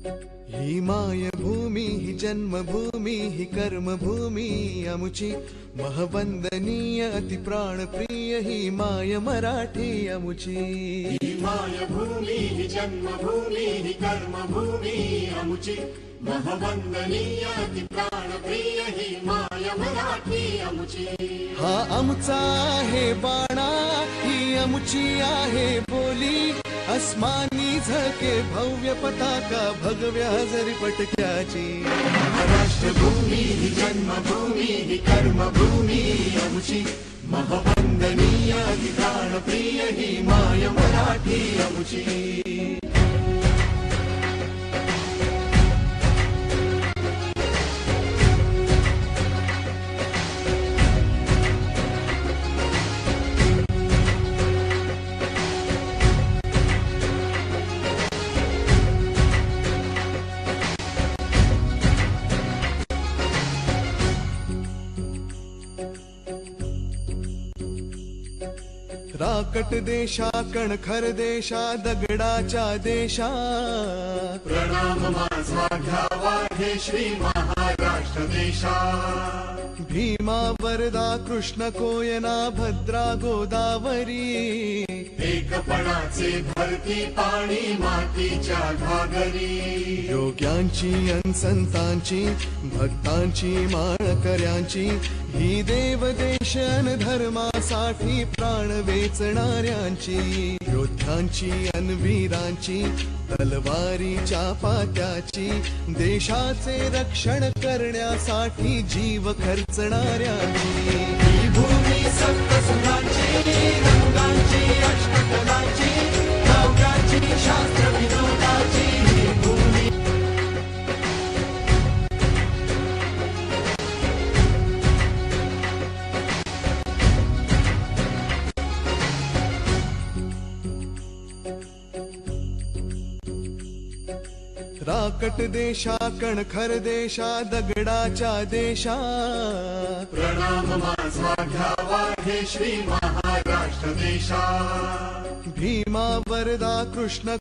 ही मायभूमी ही जन्मभूमी ही कर्मभूमी अमुची महवंदनीय अति प्राणप्रिय ही माय मराठी अमुची। ही मायभूमी ही जन्मभूमी ही कर्मभूमी अमुची महवंदनीय अति प्राणप्रिय ही माय मराठी अमुची। हा आमचा आहे बाणा ही अमुची आहे बोली अस्मानी झळके भव्य पताका भगव्या हजरी पटक्याची। महाराष्ट्रभूमी ही जन्मभूमी ही कर्मभूमी अमुची महवंदनीय अति प्राणप्रिय ही माय मराठी अमुची। राकट देशा कणखर देशा दगडाच्या देशा प्रणाम माझा घ्यावा हे श्री महाराष्ट्र देशा। भीमा वरदा कृष्ण कोयना भद्रा गोदावरी एकपणाचे भरती पाणी मातीच्या घागरी। योग्यांची अन संतांची भक्तांची माळकऱ्यांची ही देवदेश अन धर्मासाठी प्राण वेचणाऱ्यांची योद्ध्यांची अन वीरांची तलवारीच्या पात्याची देशाचे रक्षण करण्यासाठी जीव खर्चणाऱ्यांची। ही भूमी सप्तसुरांची रंगांची अष्टकलांची काव्याची शास्त्र विनोदाची ही भूमी। राकट देशा कणखर देशा दगडाच्या देशा प्रणाम माझा घ्यावा हे श्री महाराष्ट्र देशा। भीमा वरदा कृष्ण